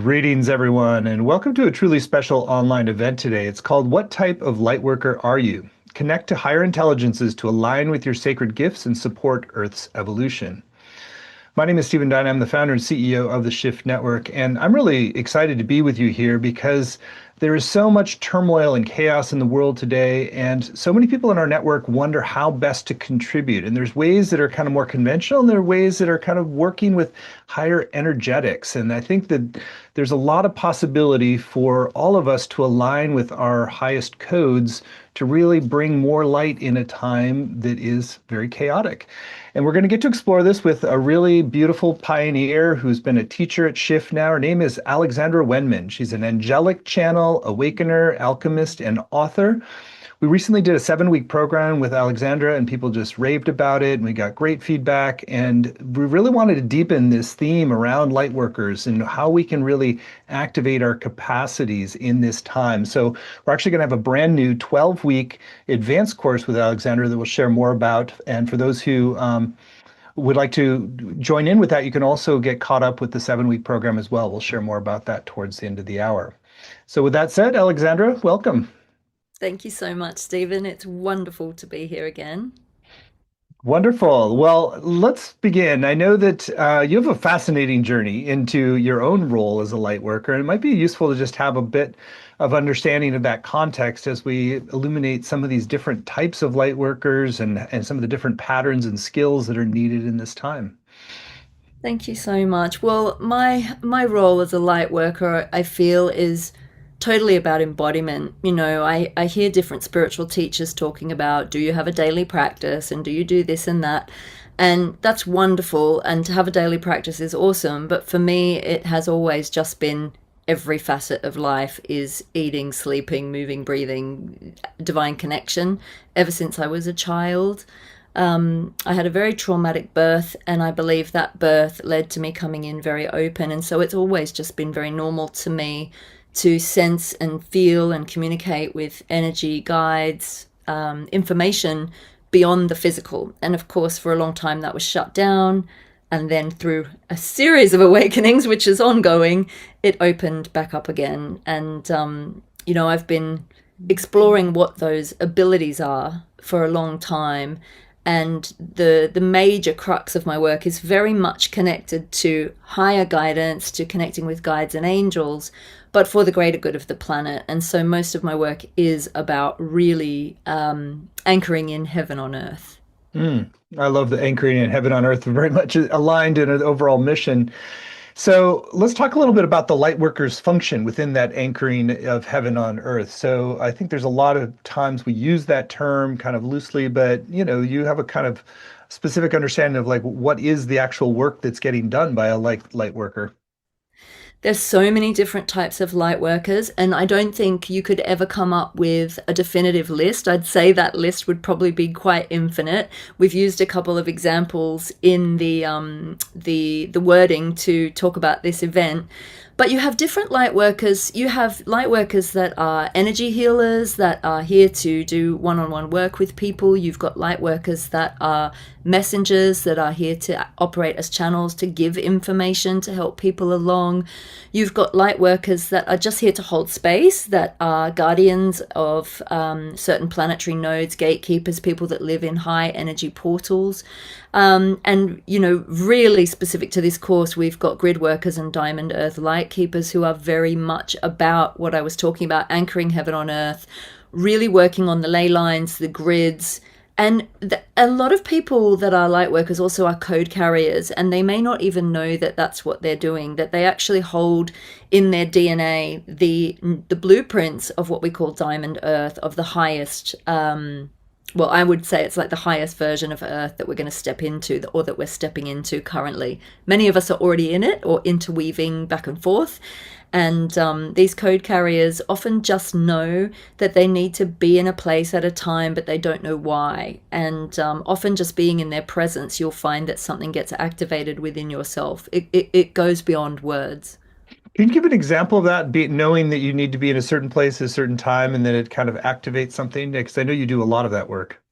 Greetings, everyone, and welcome to a truly special online event today. It's called What Type of Lightworker Are You? Connect to higher intelligences to align with your sacred gifts and support Earth's evolution. My name is Stephen Dine. I'm the founder and CEO of the Shift Network, and I'm really excited to be with you here because there is so much turmoil and chaos in the world today, and so many people in our network wonder how best to contribute. And there's ways that are kind of more conventional, and there are ways that are kind of working with higher energetics. And I think that there's a lot of possibility for all of us to align with our highest codes to really bring more light in a time that is very chaotic. And we're going to get to explore this with a really beautiful pioneer who's been a teacher at Shift now. Her name is Alexandra Wenman. She's an angelic channel, awakener, alchemist, and author. We recently did a 7-week program with Alexandra, and people just raved about it, and we got great feedback. And we really wanted to deepen this theme around light workers and how we can really activate our capacities in this time. So we're actually going to have a brand new 12-week advanced course with Alexandra that we'll share more about. And for those who would like to join in with that, you can also get caught up with the 7-week program as well. We'll share more about that towards the end of the hour. So with that said, Alexandra, welcome. Thank you so much, Stephen. It's wonderful to be here again. Wonderful. Well, let's begin. I know that you have a fascinating journey into your own role as a light worker, and it might be useful to just have a bit of understanding of that context as we illuminate some of these different types of light workers and some of the different patterns and skills that are needed in this time. Thank you so much. Well, my role as a light worker, I feel, is totally about embodiment. I hear different spiritual teachers talking about, do you have a daily practice and do you do this and that? And that's wonderful. And to have a daily practice is awesome. But for me, it has always just been every facet of life is eating, sleeping, moving, breathing, divine connection ever since I was a child. I had a very traumatic birth, and I believe that birth led to me coming in very open. And so it's always just been very normal to me to sense and feel and communicate with energy, guides, information beyond the physical. And of course, for a long time, that was shut down. And then through a series of awakenings, which is ongoing, it opened back up again. And, I've been exploring what those abilities are for a long time. And the major crux of my work is very much connected to higher guidance, to connecting with guides and angels, but for the greater good of the planet. And so most of my work is about really anchoring in heaven on earth. I love the anchoring in heaven on earth, very much aligned in an overall mission. So let's talk a little bit about the light worker's function within that anchoring of heaven on earth. So I think there's a lot of times we use that term kind of loosely, but you have a kind of specific understanding of like what is the actual work that's getting done by a light worker. There's so many different types of light workers, and I don't think you could ever come up with a definitive list. I'd say that list would probably be quite infinite. We've used a couple of examples in the wording to talk about this event. But you have different light workers. You have light workers that are energy healers that are here to do one-on-one work with people. You've got light workers that are messengers that are here to operate as channels to give information to help people along. You've got light workers that are just here to hold space, that are guardians of certain planetary nodes, gatekeepers, people that live in high energy portals. Really specific to this course, we've got grid workers and diamond earth light keepers who are very much about what I was talking about, anchoring heaven on earth, really working on the ley lines, the grids. And a lot of people that are light workers also are code carriers, and they may not even know that that's what they're doing, that they actually hold in their DNA the blueprints of what we call diamond earth, of the highest well, I would say it's like the highest version of Earth that we're going to step into, or that we're stepping into currently. Many of us are already in it or interweaving back and forth. And these code carriers often just know that they need to be in a place at a time, but they don't know why. And often just being in their presence, you'll find that something gets activated within yourself. It goes beyond words. Can you give an example of that, knowing that you need to be in a certain place at a certain time and then it kind of activates something? Because I know you do a lot of that work.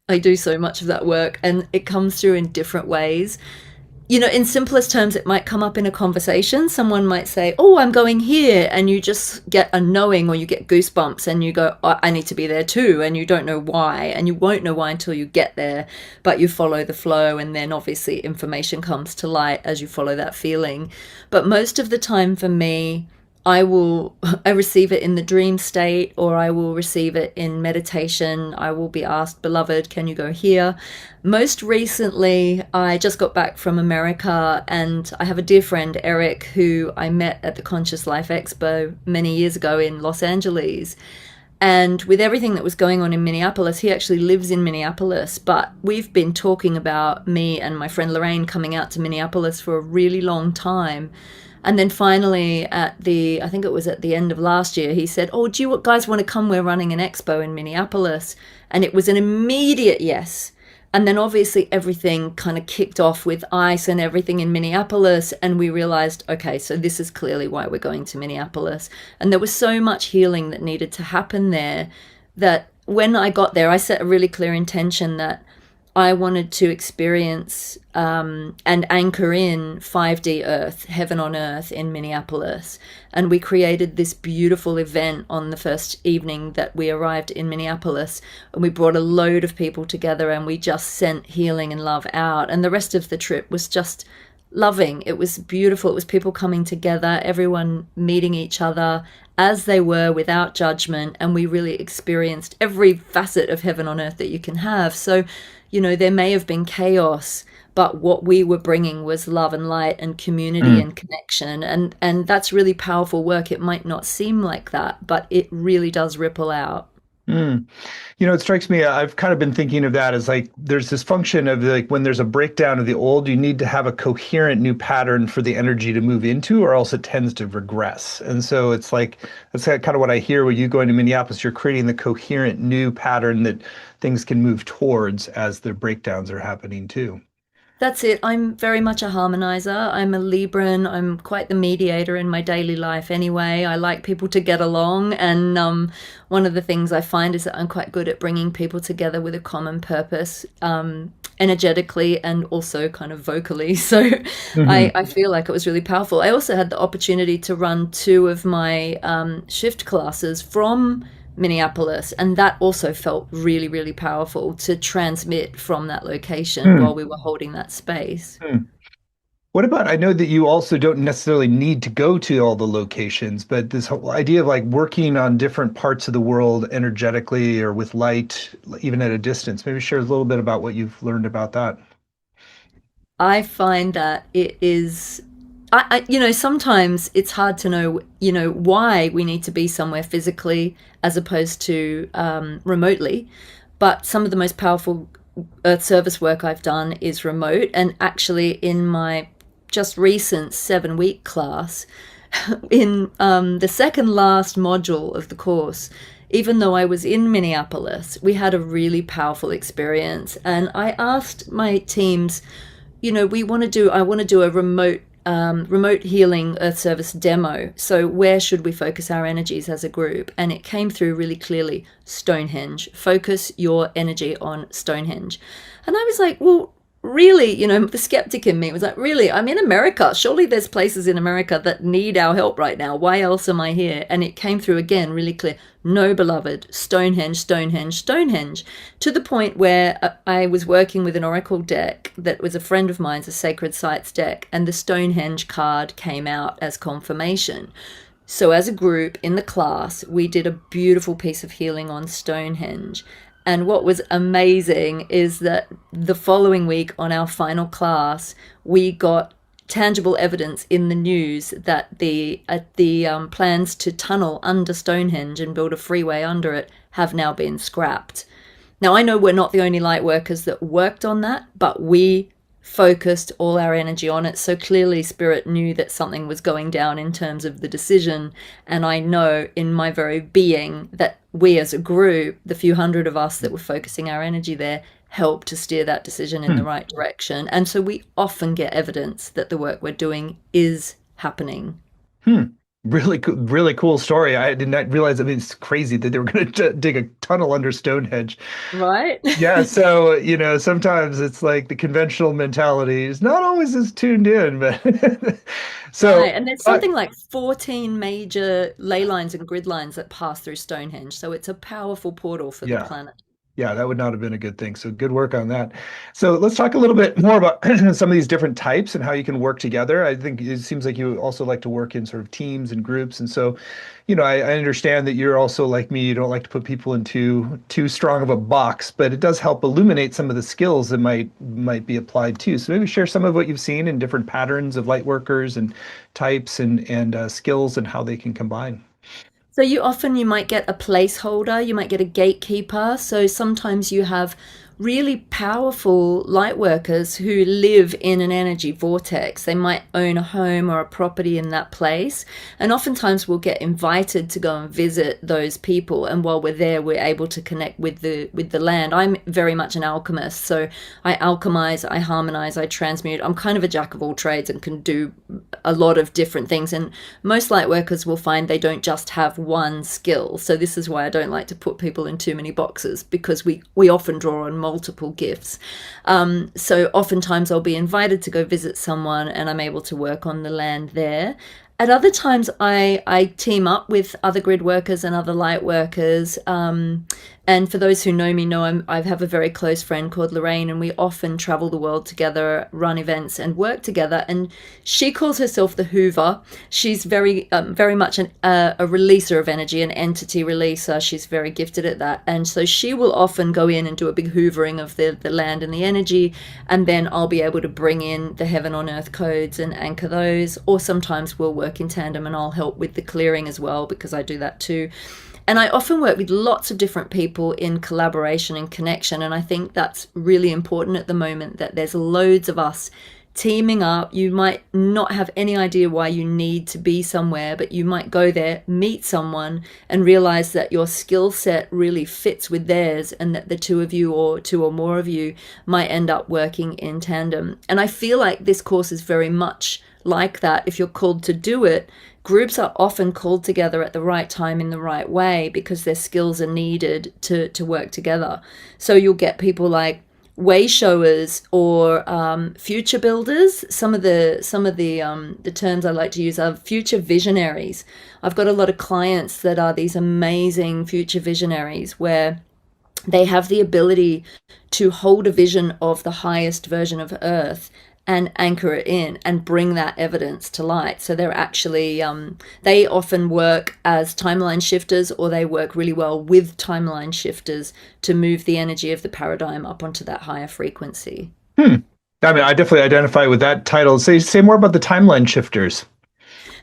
I do so much of that work, and it comes through in different ways. in simplest terms, it might come up in a conversation. Someone might say, "Oh, I'm going here," and you just get a knowing, or you get goosebumps, and you go, oh, "I need to be there too," and you don't know why, and you won't know why until you get there, but you follow the flow, and then obviously information comes to light as you follow that feeling. But most of the time for me, I receive it in the dream state, or I will receive it in meditation. I will be asked, "Beloved, can you go here?" Most recently, I just got back from America, and I have a dear friend, Eric, who I met at the Conscious Life Expo many years ago in Los Angeles. And with everything that was going on in Minneapolis, he actually lives in Minneapolis. But we've been talking about me and my friend Lorraine coming out to Minneapolis for a really long time. And then finally, I think it was at the end of last year, he said, "Oh, do you guys want to come? We're running an expo in Minneapolis." And it was an immediate yes. And then obviously everything kind of kicked off with ice and everything in Minneapolis. And we realized, okay, so this is clearly why we're going to Minneapolis. And there was so much healing that needed to happen there that when I got there, I set a really clear intention that I wanted to experience and anchor in 5D Earth, heaven on earth in Minneapolis. And we created this beautiful event on the first evening that we arrived in Minneapolis. And we brought a load of people together, and we just sent healing and love out. And the rest of the trip was just loving. It was beautiful. It was people coming together, everyone meeting each other as they were without judgment. And we really experienced every facet of heaven on earth that you can have. So, there may have been chaos, but what we were bringing was love and light and community Mm. and connection. And that's really powerful work. It might not seem like that, but it really does ripple out. Mm. It strikes me, I've kind of been thinking of that as like there's this function of like when there's a breakdown of the old, you need to have a coherent new pattern for the energy to move into, or else it tends to regress. And so it's like that's kind of what I hear when you going to Minneapolis, you're creating the coherent new pattern that things can move towards as the breakdowns are happening too. That's it. I'm very much a harmonizer. I'm a Libran. I'm quite the mediator in my daily life anyway. I like people to get along. And one of the things I find is that I'm quite good at bringing people together with a common purpose, energetically and also kind of vocally. So Hmm. I feel like it was really powerful. I also had the opportunity to run two of my shift classes from Minneapolis, and that also felt really, really powerful to transmit from that location while we were holding that space. What about, I know that you also don't necessarily need to go to all the locations, but this whole idea of like working on different parts of the world energetically or with light, even at a distance, maybe share a little bit about what you've learned about that. I find that it is, sometimes it's hard to know, why we need to be somewhere physically as opposed to remotely. But some of the most powerful earth service work I've done is remote. And actually, in my just recent 7 week class, in the second last module of the course, even though I was in Minneapolis, we had a really powerful experience. And I asked my teams, I want to do a remote healing earth service demo. So where should we focus our energies as a group? And it came through really clearly: Stonehenge. Focus your energy on Stonehenge. And I was like, well, really, the skeptic in me was like, really, I'm in America. Surely there's places in America that need our help right now. Why else am I here? And it came through again really clear. No, beloved, Stonehenge, Stonehenge, Stonehenge. To the point where I was working with an oracle deck that was a friend of mine's, a sacred sites deck, and the Stonehenge card came out as confirmation. So as a group in the class, we did a beautiful piece of healing on Stonehenge. And what was amazing is that the following week on our final class, we got tangible evidence in the news that the plans to tunnel under Stonehenge and build a freeway under it have now been scrapped. Now, I know we're not the only light workers that worked on that, but we focused all our energy on it. So clearly, Spirit knew that something was going down in terms of the decision. And I know in my very being that we as a group, the few hundred of us that were focusing our energy there, helped to steer that decision in the Hmm. right direction. And so we often get evidence that the work we're doing is happening. Hmm. Really cool story. I did not realize. I mean, it's crazy that they were going to dig a tunnel under Stonehenge. Right? Yeah, so sometimes it's like the conventional mentality is not always as tuned in, but so Right. And there's uh, something like 14 major ley lines and grid lines that pass through Stonehenge. So it's a powerful portal for the yeah, planet. yeah, that would not have been a good thing. So good work on that. So let's talk a little bit more about some of these different types and how you can work together. I think it seems like you also like to work in sort of teams and groups. And so, I understand that you're also like me. You don't like to put people into too strong of a box, but it does help illuminate some of the skills that might be applied too. So maybe share some of what you've seen in different patterns of light workers and types and skills and how they can combine. So you might get a placeholder, you might get a gatekeeper. So sometimes you have really powerful light workers who live in an energy vortex. They might own a home or a property in that place, and oftentimes we'll get invited to go and visit those people. And while we're there, we're able to connect with the land. I'm very much an alchemist, so I alchemize, I harmonize, I transmute. I'm kind of a jack of all trades and can do a lot of different things. And most light workers will find they don't just have one skill. So this is why I don't like to put people in too many boxes, because we often draw on multiple gifts. So oftentimes I'll be invited to go visit someone and I'm able to work on the land there. At other times, I team up with other grid workers and other light workers. And for those who know me, I have a very close friend called Lorraine, and we often travel the world together, run events, and work together. And she calls herself the Hoover. She's very much a releaser of energy, an entity releaser. She's very gifted at that. And so she will often go in and do a big hoovering of the land and the energy, and then I'll be able to bring in the heaven on earth codes and anchor those. Or sometimes we'll work in tandem and I'll help with the clearing as well, because I do that too. And I often work with lots of different people in collaboration and connection. And I think that's really important at the moment, that there's loads of us teaming up. You might not have any idea why you need to be somewhere, but you might go there, meet someone, and realize that your skill set really fits with theirs, and that the two of you or two or more of you might end up working in tandem. And I feel like this course is very much like that. If you're called to do it, groups are often called together at the right time in the right way, because their skills are needed to work together. So you'll get people like way showers or future builders. Some of the terms I like to use are future visionaries. I've got a lot of clients that are these amazing future visionaries, where they have the ability to hold a vision of the highest version of Earth and anchor it in and bring that evidence to light. So they're actually, they often work as timeline shifters, or they work really well with timeline shifters to move the energy of the paradigm up onto that higher frequency. Hmm. I mean, I definitely identify with that title. Say more about the timeline shifters.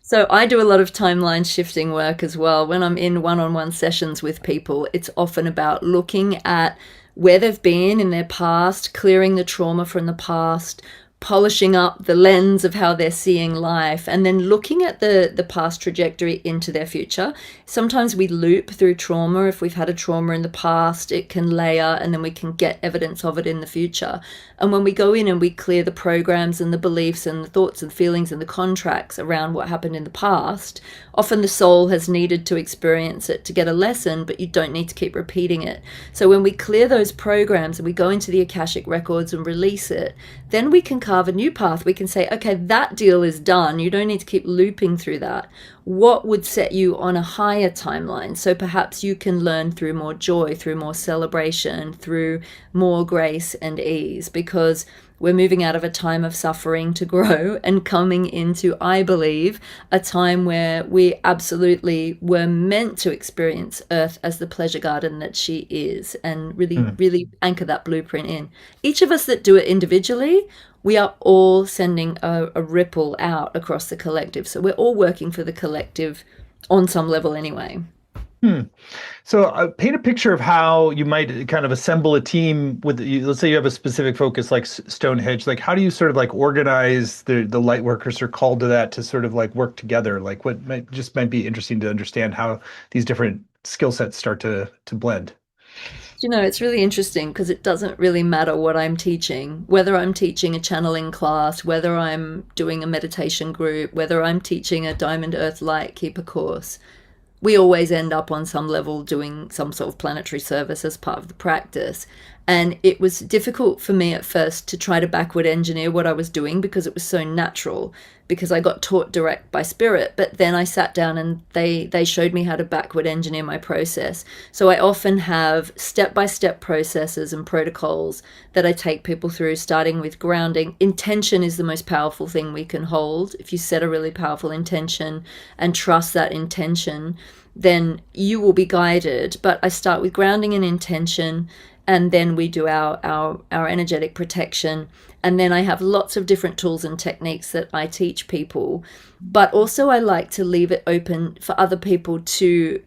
So I do a lot of timeline shifting work as well. When I'm in one-on-one sessions with people, it's often about looking at where they've been in their past, clearing the trauma from the past, polishing up the lens of how they're seeing life, and then looking at the past trajectory into their future. Sometimes we loop through trauma. If we've had a trauma in the past, it can layer, and then we can get evidence of it in the future. And when we go in and we clear the programs and the beliefs and the thoughts and feelings and the contracts around what happened in the past, often the soul has needed to experience it to get a lesson, but you don't need to keep repeating it. So when we clear those programs and we go into the Akashic records and release it, then we can carve a new path. We can say, okay, that deal is done. You don't need to keep looping through that. What would set you on a higher timeline? So perhaps you can learn through more joy, through more celebration, through more grace and ease, because we're moving out of a time of suffering to grow and coming into, I believe, a time where we absolutely were meant to experience Earth as the pleasure garden that she is, and really, really anchor that blueprint in. Each of us that do it individually, we are all sending a ripple out across the collective. So we're all working for the collective on some level anyway. Hmm. So paint a picture of how you might kind of assemble a team with, let's say you have a specific focus like Stonehenge. Like, how do you sort of like organize the light workers are called to that to sort of like work together? Like, what might be interesting to understand how these different skill sets start to blend. You know, it's really interesting because it doesn't really matter what I'm teaching, whether I'm teaching a channeling class, whether I'm doing a meditation group, whether I'm teaching a Diamond Earth Light Keeper course. We always end up on some level doing some sort of planetary service as part of the practice. And it was difficult for me at first to try to backward engineer what I was doing because it was so natural, because I got taught direct by spirit. But then I sat down and they showed me how to backward engineer my process. So I often have step-by-step processes and protocols that I take people through, starting with grounding. Intention is the most powerful thing we can hold. If you set a really powerful intention and trust that intention, then you will be guided. But I start with grounding and intention, and then we do our energetic protection. And then I have lots of different tools and techniques that I teach people. But also I like to leave it open for other people to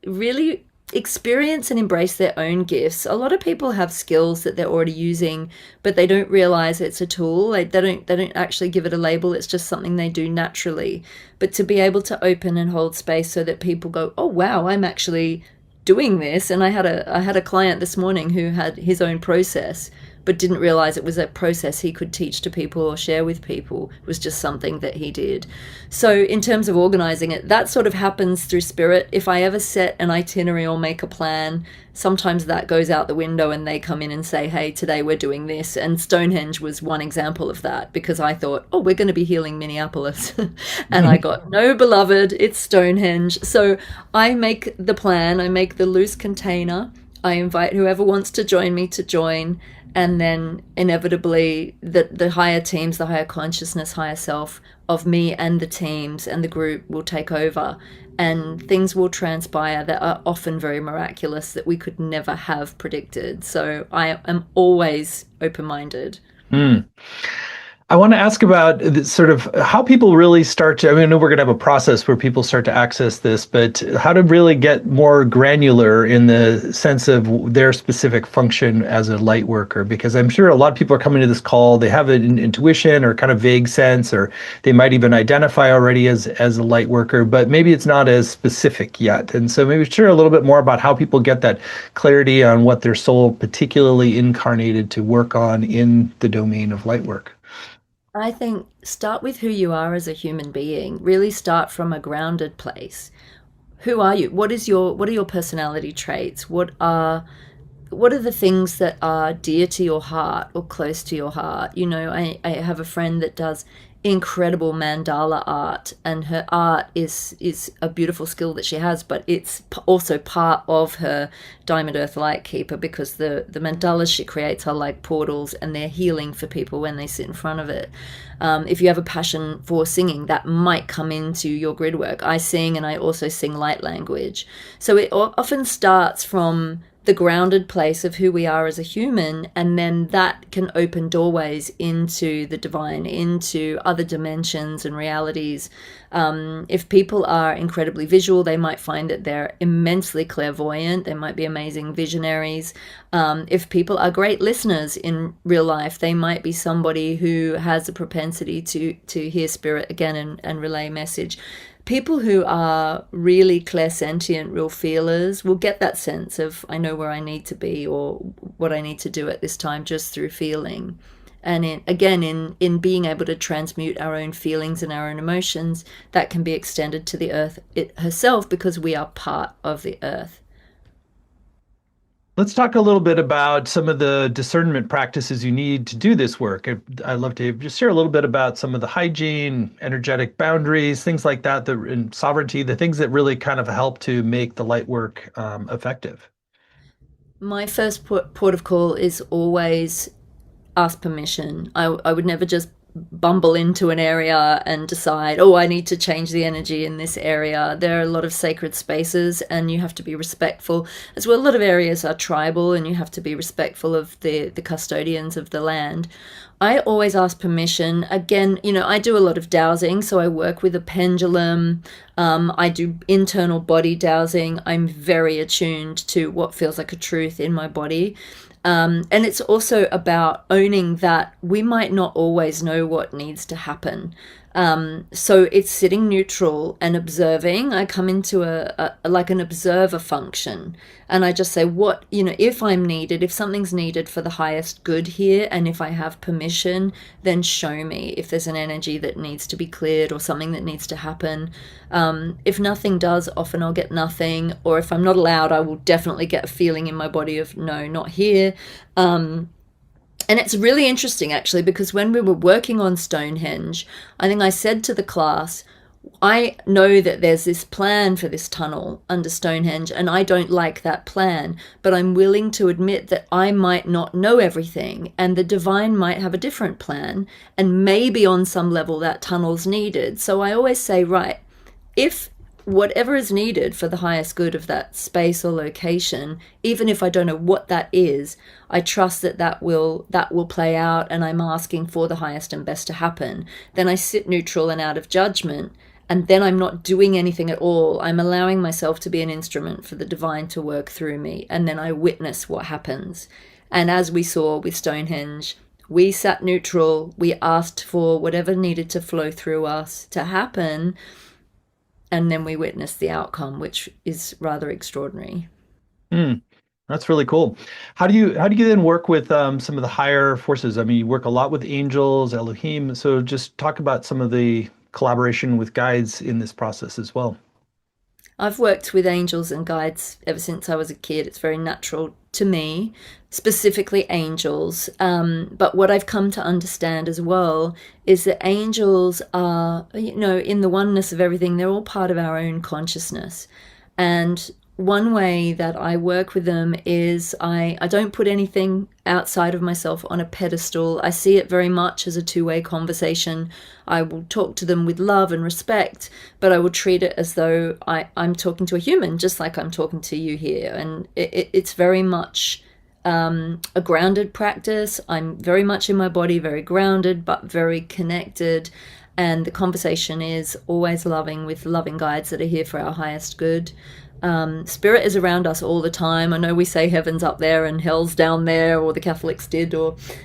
really experience and embrace their own gifts. A lot of people have skills that they're already using, but they don't realize it's a tool. They don't actually give it a label. It's just something they do naturally. But to be able to open and hold space so that people go, oh wow, I'm actually doing this. And I had a client this morning who had his own process but didn't realize it was a process he could teach to people or share with people. It was just something that he did. So in terms of organizing it, that sort of happens through spirit. If I ever set an itinerary or make a plan, sometimes that goes out the window and they come in and say, hey, today we're doing this. And Stonehenge was one example of that, because I thought, oh, we're going to be healing Minneapolis. And I got, no, beloved, it's Stonehenge. So I make the plan, I make the loose container, I invite whoever wants to join me to join. And then inevitably the higher teams, the higher consciousness, higher self of me and the teams and the group will take over, and things will transpire that are often very miraculous that we could never have predicted. So I am always open-minded. Hmm. I want to ask about sort of how people really start to, I mean, I know we're going to have a process where people start to access this, but how to really get more granular in the sense of their specific function as a light worker. Because I'm sure a lot of people are coming to this call, they have an intuition or kind of vague sense, or they might even identify already as a light worker, but maybe it's not as specific yet. And so maybe share a little bit more about how people get that clarity on what their soul particularly incarnated to work on in the domain of light work. I think start with who you are as a human being. Really start from a grounded place. Who are you? What are your personality traits? What are the things that are dear to your heart or close to your heart? You know, I have a friend that does incredible mandala art, and her art is a beautiful skill that she has, but it's also part of her Diamond Earth Light Keeper, because the mandalas she creates are like portals, and they're healing for people when they sit in front of it. If you have a passion for singing, that might come into your grid work. I sing, and I also sing light language. So it often starts from the grounded place of who we are as a human, and then that can open doorways into the divine, into other dimensions and realities. If people are incredibly visual, they might find that they're immensely clairvoyant. They might be amazing visionaries. If people are great listeners in real life, they might be somebody who has a propensity to hear spirit again and relay message. People who are really clairsentient, real feelers, will get that sense of, I know where I need to be or what I need to do at this time, just through feeling. And in being able to transmute our own feelings and our own emotions, that can be extended to the earth herself, because we are part of the earth. Let's talk a little bit about some of the discernment practices you need to do this work. I'd love to just share a little bit about some of the hygiene, energetic boundaries, things like that, and sovereignty, the things that really kind of help to make the light work effective. My first port of call is always ask permission. I would never just bumble into an area and decide, oh, I need to change the energy in this area. There are a lot of sacred spaces, and you have to be respectful. As well, a lot of areas are tribal, and you have to be respectful of the custodians of the land. I always ask permission. Again, you know, I do a lot of dowsing, so I work with a pendulum. I do internal body dowsing. I'm very attuned to what feels like a truth in my body. And it's also about owning that we might not always know what needs to happen. So it's sitting neutral and observing. I come into a like an observer function, and I just say, what, if I'm needed, if something's needed for the highest good here, and if I have permission, then show me if there's an energy that needs to be cleared or something that needs to happen. If nothing does, often I'll get nothing, or if I'm not allowed, I will definitely get a feeling in my body of no, not here. And it's really interesting, actually, because when we were working on Stonehenge, I think I said to the class, I know that there's this plan for this tunnel under Stonehenge, and I don't like that plan, but I'm willing to admit that I might not know everything, and the divine might have a different plan, and maybe on some level that tunnel's needed. So I always say, right, if whatever is needed for the highest good of that space or location, even if I don't know what that is, I trust that that will play out, and I'm asking for the highest and best to happen. Then I sit neutral and out of judgment, and then I'm not doing anything at all. I'm allowing myself to be an instrument for the divine to work through me, and then I witness what happens. And as we saw with Stonehenge, we sat neutral, we asked for whatever needed to flow through us to happen, and then we witness the outcome, which is rather extraordinary. Mm, that's really cool. How do you then work with some of the higher forces? I mean, you work a lot with angels, Elohim. So just talk about some of the collaboration with guides in this process as well. I've worked with angels and guides ever since I was a kid. It's very natural to me, specifically angels. But what I've come to understand as well is that angels are, in the oneness of everything, they're all part of our own consciousness. And one way that I work with them is I don't put anything outside of myself on a pedestal. I see it very much as a two-way conversation. I will talk to them with love and respect, but I will treat it as though I'm talking to a human, just like I'm talking to you here. And it's very much a grounded practice. I'm very much in my body, very grounded, but very connected. And the conversation is always loving, with loving guides that are here for our highest good. Spirit is around us all the time. I know we say heaven's up there and hell's down there, or the Catholics did,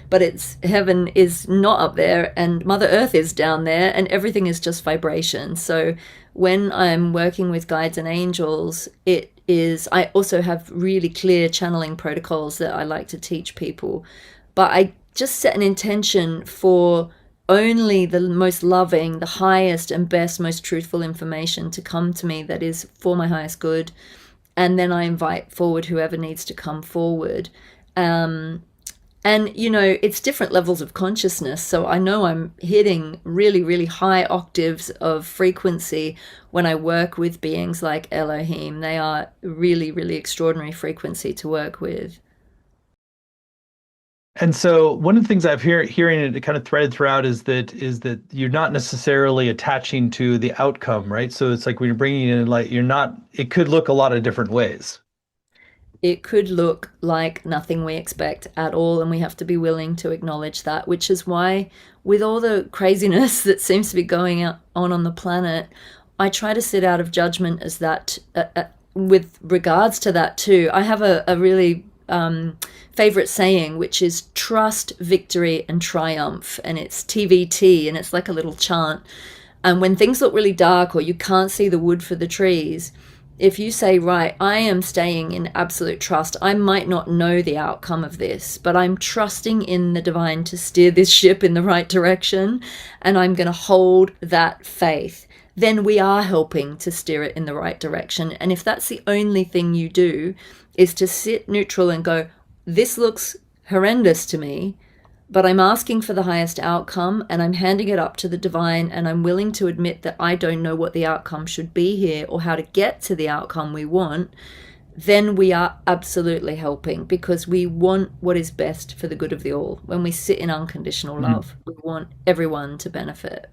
but it's heaven is not up there, and Mother Earth is down there, and everything is just vibration. So when I'm working with guides and angels, I also have really clear channeling protocols that I like to teach people, but I just set an intention for only the most loving, the highest and best, most truthful information to come to me that is for my highest good. And then I invite forward whoever needs to come forward. And, it's different levels of consciousness. So I know I'm hitting really, really high octaves of frequency when I work with beings like Elohim. They are really, really extraordinary frequency to work with. And so one of the things I've hearing it kind of threaded throughout is that you're not necessarily attaching to the outcome, right? So it's like when you're bringing in light, you're not. It could look a lot of different ways. It could look like nothing we expect at all, and we have to be willing to acknowledge that, which is why, with all the craziness that seems to be going on the planet, I try to sit out of judgment as that, with regards to that too. I have a really favorite saying, which is trust, victory, and triumph. And it's TVT, and it's like a little chant. And when things look really dark or you can't see the wood for the trees, if you say, right, I am staying in absolute trust, I might not know the outcome of this, but I'm trusting in the divine to steer this ship in the right direction, and I'm going to hold that faith, then we are helping to steer it in the right direction. And if that's the only thing you do, is to sit neutral and go, this looks horrendous to me, but I'm asking for the highest outcome, and I'm handing it up to the divine, and I'm willing to admit that I don't know what the outcome should be here or how to get to the outcome we want, then we are absolutely helping, because we want what is best for the good of the all. When we sit in unconditional love, we want everyone to benefit.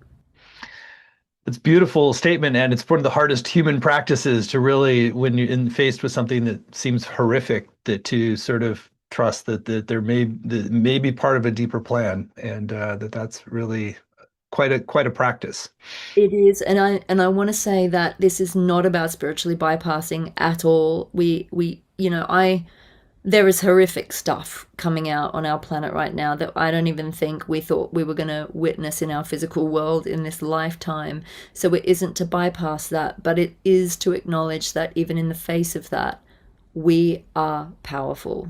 It's a beautiful statement, and it's one of the hardest human practices to really, when you're faced with something that seems horrific, that to sort of trust that there may be part of a deeper plan, and that's really quite a practice. It is, and I want to say that this is not about spiritually bypassing at all. I there is horrific stuff coming out on our planet right now that I don't even think we thought we were going to witness in our physical world in this lifetime. So it isn't to bypass that, but it is to acknowledge that even in the face of that, we are powerful.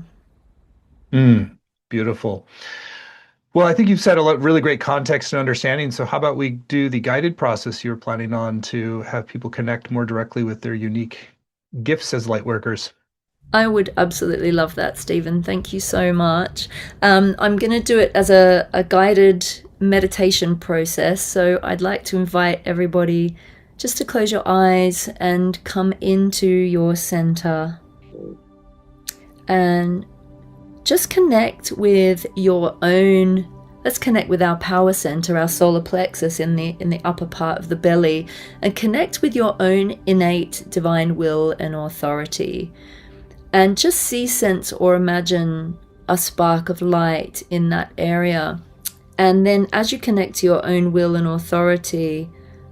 Beautiful. Well, I think you've set a lot really great context and understanding. So how about we do the guided process you're planning on to have people connect more directly with their unique gifts as light workers? I would absolutely love that, Stephen. Thank you so much. I'm going to do it as a guided meditation process. So I'd like to invite everybody just to close your eyes and come into your center and just connect with your own. Let's connect with our power center, our solar plexus in the upper part of the belly, and connect with your own innate divine will and authority. And just see, sense, or imagine a spark of light in that area. And then as you connect to your own will and authority,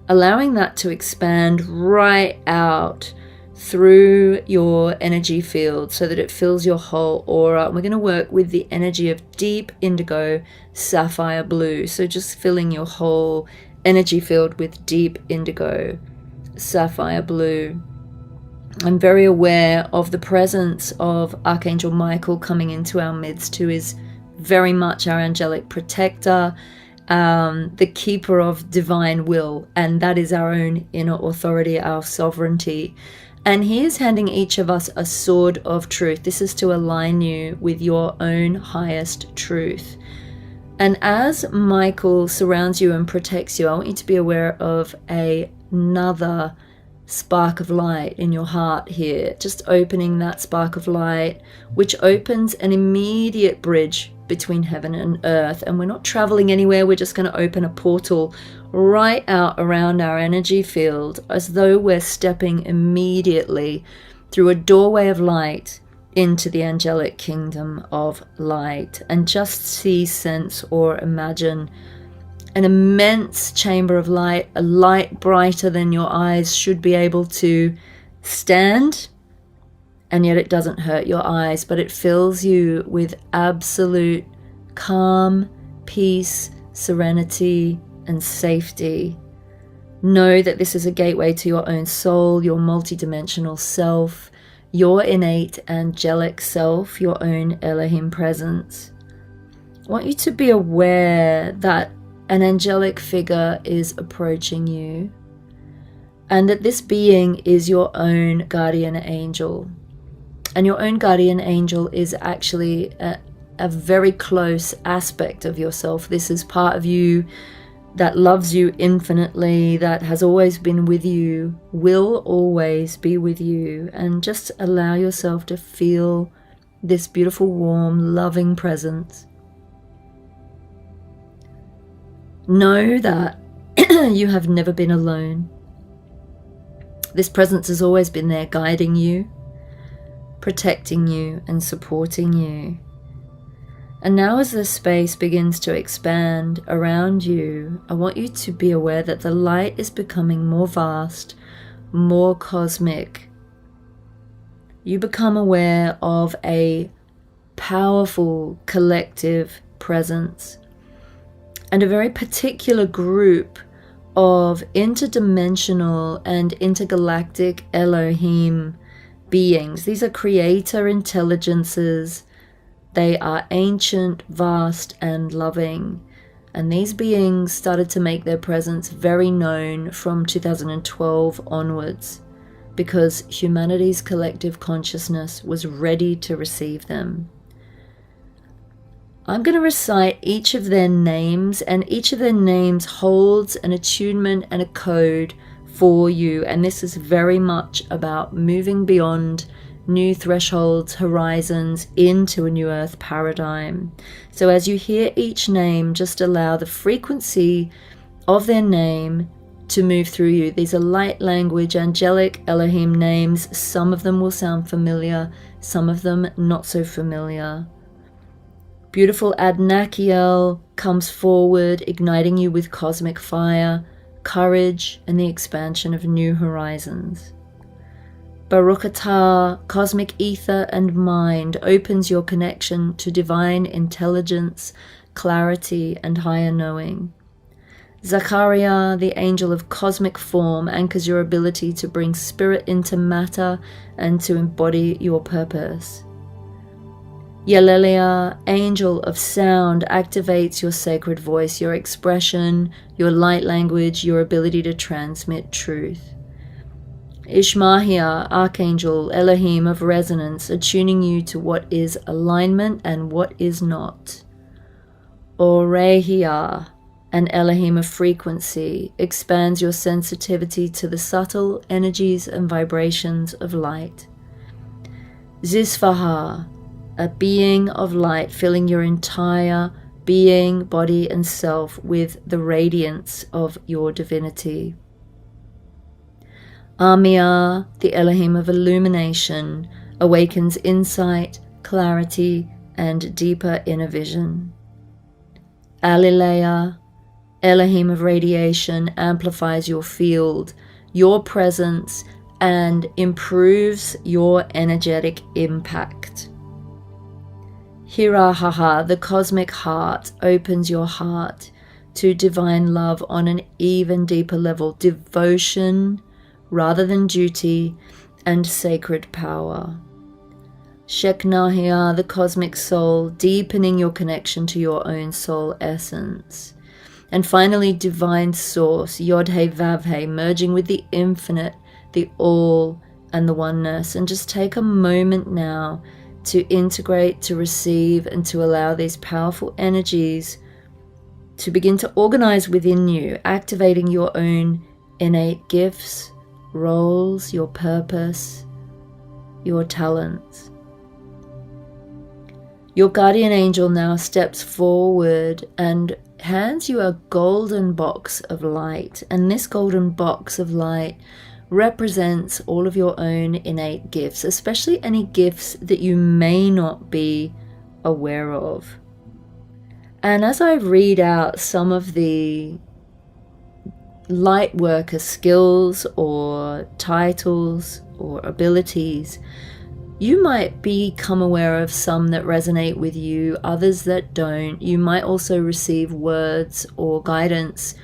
allowing that to expand right out through your energy field so that it fills your whole aura. We're going to work with the energy of deep indigo, sapphire blue. So just filling your whole energy field with deep indigo, sapphire blue. I'm very aware of the presence of Archangel Michael coming into our midst, who is very much our angelic protector, the keeper of divine will, and that is our own inner authority, our sovereignty. And he is handing each of us a sword of truth. This is to align you with your own highest truth. And as Michael surrounds you and protects you, I want you to be aware of another spark of light in your heart here. Just opening that spark of light, which opens an immediate bridge between heaven and earth. And we're not traveling anywhere. We're just going to open a portal right out around our energy field, as though we're stepping immediately through a doorway of light into the angelic kingdom of light. And just see, sense, or imagine an immense chamber of light, a light brighter than your eyes should be able to stand, and yet it doesn't hurt your eyes, but it fills you with absolute calm, peace, serenity, and safety. Know that this is a gateway to your own soul, your multidimensional self, your innate angelic self, your own Elohim presence. I want you to be aware that an angelic figure is approaching you, and that this being is your own guardian angel. And your own guardian angel is actually a very close aspect of yourself. This is part of you that loves you infinitely, that has always been with you, will always be with you. And just allow yourself to feel this beautiful, warm, loving presence. Know that you have never been alone. This presence has always been there, guiding you, protecting you, and supporting you. And now as the space begins to expand around you, I want you to be aware that the light is becoming more vast, more cosmic. You become aware of a powerful collective presence and a very particular group of interdimensional and intergalactic Elohim beings. These are creator intelligences. They are ancient, vast, and loving. And these beings started to make their presence very known from 2012 onwards, because humanity's collective consciousness was ready to receive them. I'm going to recite each of their names, and each of their names holds an attunement and a code for you. And this is very much about moving beyond new thresholds, horizons, into a new earth paradigm. So as you hear each name, just allow the frequency of their name to move through you. These are light language, angelic Elohim names. Some of them will sound familiar, some of them not so familiar. Beautiful Adnakiel comes forward, igniting you with cosmic fire, courage, and the expansion of new horizons. Baruch atah, cosmic ether and mind, opens your connection to divine intelligence, clarity, and higher knowing. Zachariah, the angel of cosmic form, anchors your ability to bring spirit into matter and to embody your purpose. Yeleliah, angel of sound, activates your sacred voice, your expression, your light language, your ability to transmit truth. Ishmahiah, archangel, Elohim of resonance, attuning you to what is alignment and what is not. Orehiah, an Elohim of frequency, expands your sensitivity to the subtle energies and vibrations of light. Zisfahah, a being of light filling your entire being, body, and self with the radiance of your divinity. Amiyah, the Elohim of illumination, awakens insight, clarity, and deeper inner vision. Alileah, Elohim of radiation, amplifies your field, your presence, and improves your energetic impact. Hirahaha, the cosmic heart, opens your heart to divine love on an even deeper level, devotion rather than duty, and sacred power. Sheknahiah, the cosmic soul, deepening your connection to your own soul essence. And finally, divine source, Yod-He Vav-He, merging with the infinite, the all, and the oneness. And just take a moment now to integrate, to receive, and to allow these powerful energies to begin to organize within you, activating your own innate gifts, roles, your purpose, your talents. Your guardian angel now steps forward and hands you a golden box of light. And this golden box of light represents all of your own innate gifts, especially any gifts that you may not be aware of. And as I read out some of the Lightworker skills or titles or abilities, you might become aware of some that resonate with you, others that don't. You might also receive words or guidance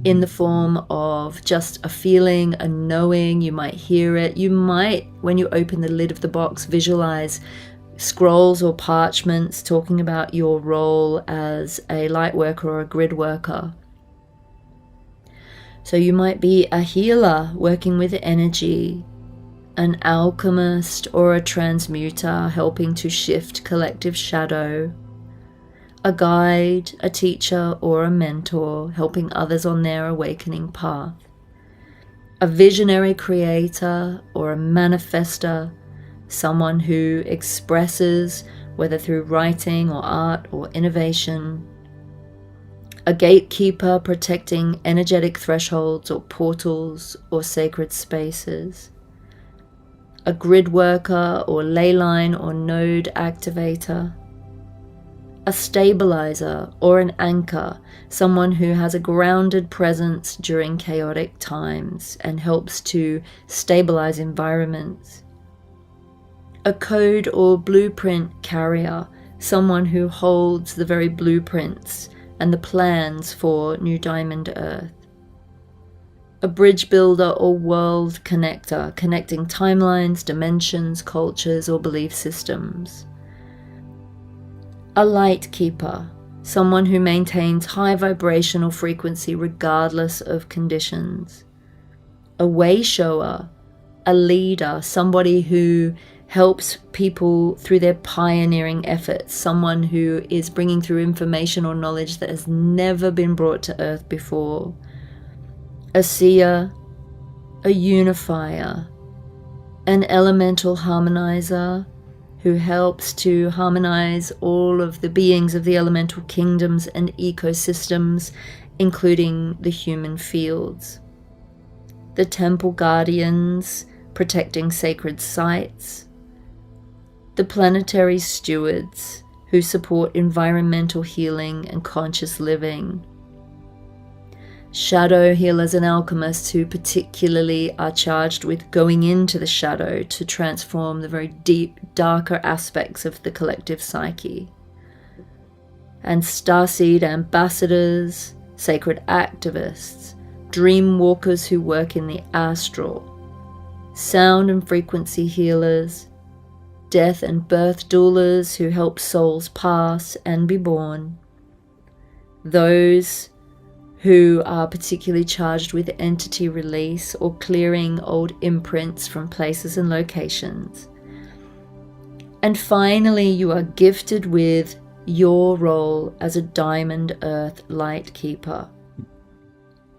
in the form of just a feeling, a knowing. You might hear it. You might, when you open the lid of the box, visualize scrolls or parchments talking about your role as a light worker or a grid worker. So you might be a healer working with energy, an alchemist or a transmuter helping to shift collective shadow, a guide, a teacher, or a mentor helping others on their awakening path, a visionary creator or a manifester, someone who expresses, whether through writing or art or innovation, a gatekeeper protecting energetic thresholds or portals or sacred spaces, a grid worker or ley line or node activator, a stabilizer or an anchor, someone who has a grounded presence during chaotic times and helps to stabilize environments, a code or blueprint carrier, someone who holds the very blueprints and the plans for New Diamond Earth, a bridge builder or world connector, connecting timelines, dimensions, cultures, or belief systems, a light keeper, someone who maintains high vibrational frequency regardless of conditions, a way shower, a leader, somebody who helps people through their pioneering efforts, someone who is bringing through information or knowledge that has never been brought to Earth before, a seer, a unifier, an elemental harmonizer who helps to harmonize all of the beings of the elemental kingdoms and ecosystems, including the human fields, the temple guardians protecting sacred sites, the planetary stewards who support environmental healing and conscious living, shadow healers and alchemists who particularly are charged with going into the shadow to transform the very deep, darker aspects of the collective psyche. And starseed ambassadors, sacred activists, dream walkers who work in the astral, sound and frequency healers, death and birth doulas who help souls pass and be born, those who are particularly charged with entity release or clearing old imprints from places and locations. And finally, you are gifted with your role as a diamond earth light keeper,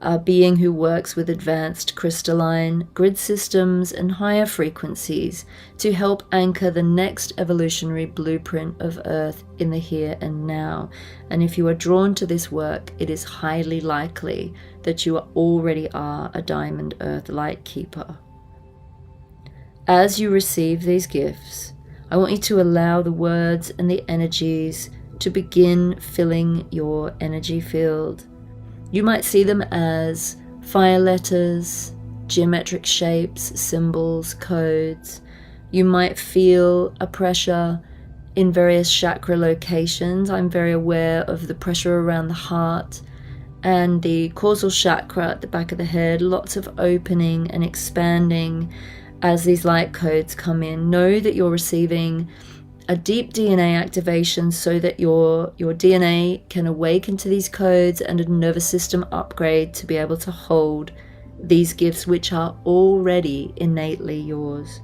a being who works with advanced crystalline grid systems and higher frequencies to help anchor the next evolutionary blueprint of Earth in the here and now. And if you are drawn to this work, it is highly likely that you already are a diamond earth light keeper. As you receive these gifts, I want you to allow the words and the energies to begin filling your energy field. You might see them as fire letters, geometric shapes, symbols, codes. You might feel a pressure in various chakra locations. I'm very aware of the pressure around the heart and the causal chakra at the back of the head, lots of opening and expanding as these light codes come in. Know that you're receiving a deep DNA activation so that your DNA can awaken to these codes, and a nervous system upgrade to be able to hold these gifts which are already innately yours.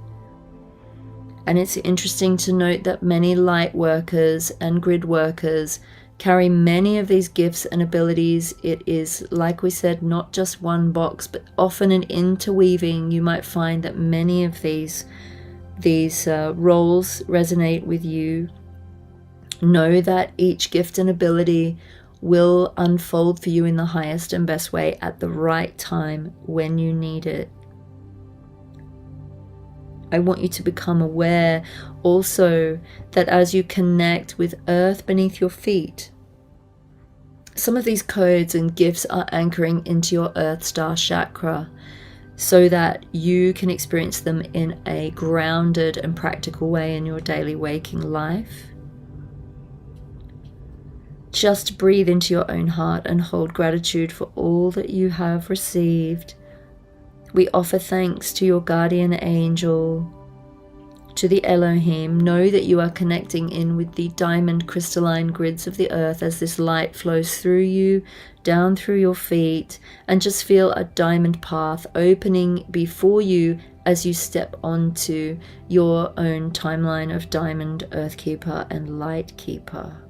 And it's interesting to note that many light workers and grid workers carry many of these gifts and abilities. It is, like we said, not just one box, but often an interweaving. You might find that many of these roles resonate with you. Know that each gift and ability will unfold for you in the highest and best way at the right time when you need it. I want you to become aware also that as you connect with earth beneath your feet, some of these codes and gifts are anchoring into your earth star chakra, so that you can experience them in a grounded and practical way in your daily waking life. Just breathe into your own heart and hold gratitude for all that you have received. We offer thanks to your guardian angel, to the Elohim. Know that you are connecting in with the diamond crystalline grids of the earth as this light flows through you, down through your feet, and just feel a diamond path opening before you as you step onto your own timeline of diamond earth keeper and light keeper.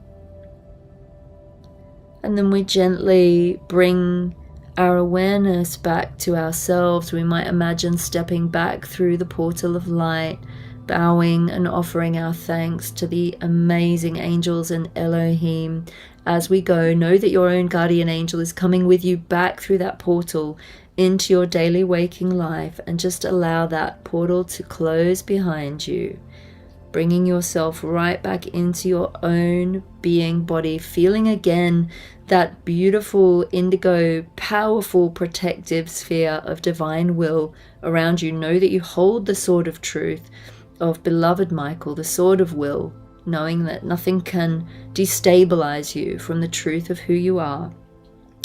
And then we gently bring our awareness back to ourselves. We might imagine stepping back through the portal of light, bowing and offering our thanks to the amazing angels and Elohim. As we go, know that your own guardian angel is coming with you back through that portal into your daily waking life, and just allow that portal to close behind you, bringing yourself right back into your own being body, feeling again that beautiful indigo, powerful protective sphere of divine will around you. Know that you hold the sword of truth of beloved Michael, the sword of will, knowing that nothing can destabilize you from the truth of who you are.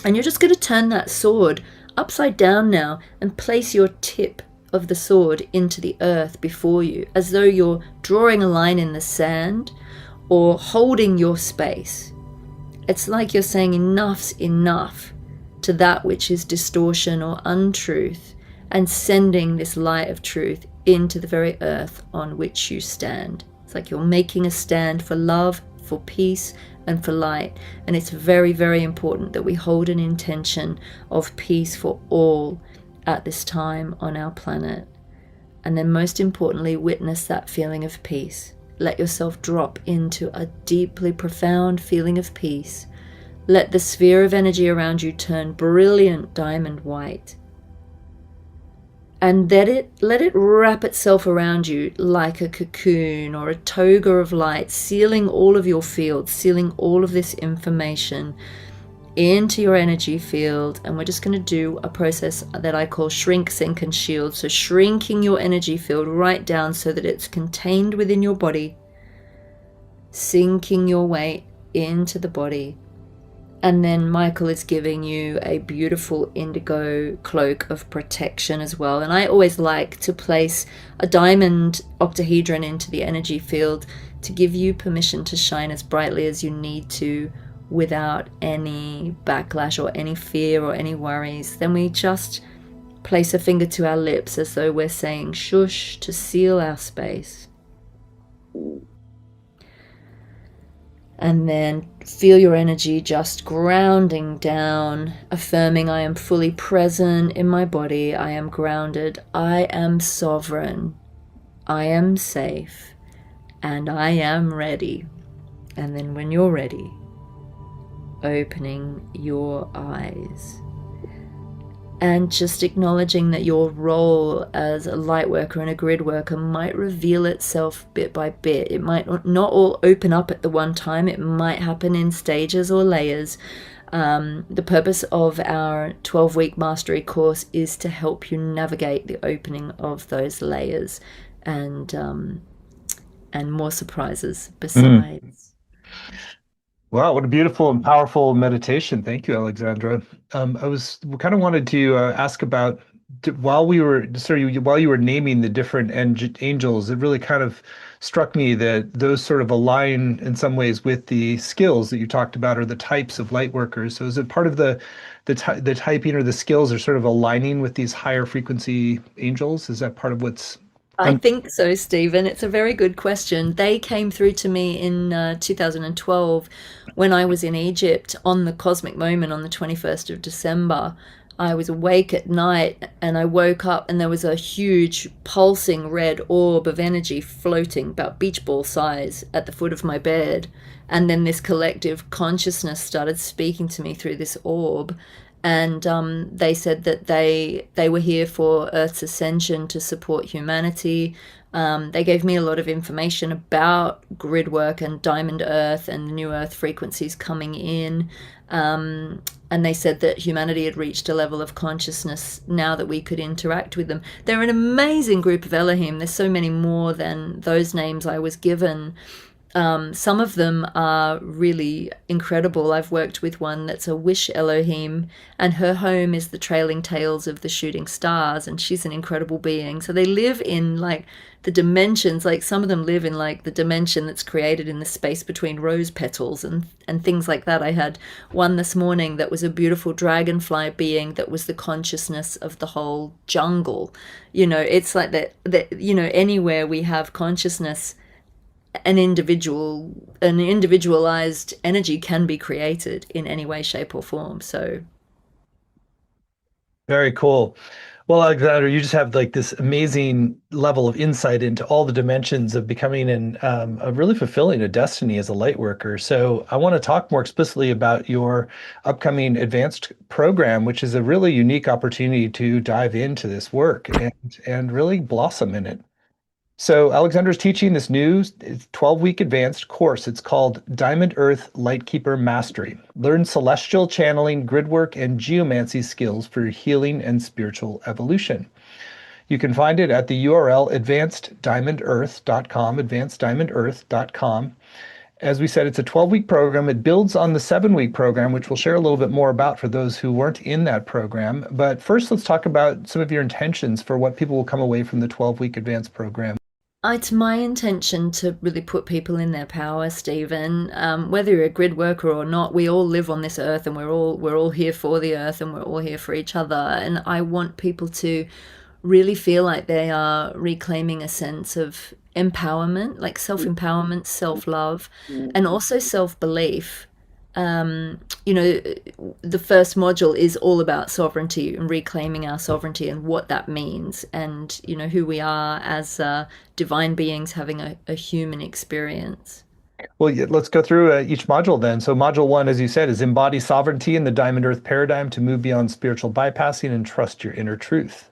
And you're just going to turn that sword upside down now and place your tip of the sword into the earth before you, as though you're drawing a line in the sand or holding your space. It's like you're saying enough's enough to that which is distortion or untruth, and sending this light of truth into the very earth on which you stand. It's like you're making a stand for love, for peace, and for light. And it's very, very important that we hold an intention of peace for all at this time on our planet. And then most importantly, witness that feeling of peace. Let yourself drop into a deeply profound feeling of peace. Let the sphere of energy around you turn brilliant diamond white. And let it wrap itself around you like a cocoon or a toga of light, sealing all of your fields, sealing all of this information. into your energy field, and we're just going to do a process that I call shrink, sink, and shield. So, shrinking your energy field right down so that it's contained within your body, sinking your way into the body. And then Michael is giving you a beautiful indigo cloak of protection as well. And I always like to place a diamond octahedron into the energy field to give you permission to shine as brightly as you need to without any backlash or any fear or any worries. Then we just place a finger to our lips as though we're saying shush to seal our space. And then feel your energy just grounding down, affirming I am fully present in my body, I am grounded, I am sovereign, I am safe, and I am ready. And then when you're ready, opening your eyes. And just acknowledging that your role as a light worker and a grid worker might reveal itself bit by bit. It might not all open up at the one time. It might happen in stages or layers. The purpose of our 12-week mastery course is to help you navigate the opening of those layers and more surprises Mm. besides. Wow, what a beautiful and powerful meditation. Thank you, Alexandra. I was kind of wanted to ask about while we were sorry, while you were naming the different angels, it really kind of struck me that those sort of align in some ways with the skills that you talked about or the types of light workers. So is it part of the typing or the skills are sort of aligning with these higher frequency angels? Is that part of what's I think so, Stephen. It's a very good question. They came through to me in 2012 when I was in Egypt on the cosmic moment on the 21st of December. I was awake at night and I woke up and there was a huge pulsing red orb of energy floating about beach ball size at the foot of my bed. And then this collective consciousness started speaking to me through this orb. And they said that they were here for Earth's ascension to support humanity. They gave me a lot of information about grid work and diamond Earth and the new Earth frequencies coming in. And they said that humanity had reached a level of consciousness now that we could interact with them. They're an amazing group of Elohim. There's so many more than those names I was given. Some of them are really incredible. I've worked with one that's a wish Elohim, and her home is the trailing tails of the shooting stars, and she's an incredible being. So they live in like the dimensions, like some of them live in like the dimension that's created in the space between rose petals and things like that. I had one this morning that was a beautiful dragonfly being that was the consciousness of the whole jungle. It's like that anywhere we have consciousness, an individualized energy can be created in any way, shape, or form. So very cool. Well, Alexander, you just have like this amazing level of insight into all the dimensions of becoming of really fulfilling a destiny as a light worker. So I want to talk more explicitly about your upcoming advanced program, which is a really unique opportunity to dive into this work and really blossom in it. So Alexander's teaching this new 12-week advanced course. It's called Diamond Earth Lightkeeper Mastery. Learn celestial channeling, grid work, and geomancy skills for healing and spiritual evolution. You can find it at the URL advanceddiamondearth.com, advanceddiamondearth.com. As we said, it's a 12-week program. It builds on the 7-week program, which we'll share a little bit more about for those who weren't in that program. But first, let's talk about some of your intentions for what people will come away from the 12-week advanced program. it's my intention to really put people in their power, Stephen. Whether you're a grid worker or not, we all live on this earth, and we're all here for the earth, and we're all here for each other. And I want people to really feel like they are reclaiming a sense of empowerment, like self-empowerment, self-love, and also self-belief. You know, the first module is all about sovereignty and reclaiming our sovereignty and what that means, and who we are as divine beings having a human experience. Well, yeah, let's go through each module then. So module 1, as you said, is embody sovereignty in the Diamond Earth paradigm to move beyond spiritual bypassing and trust your inner truth.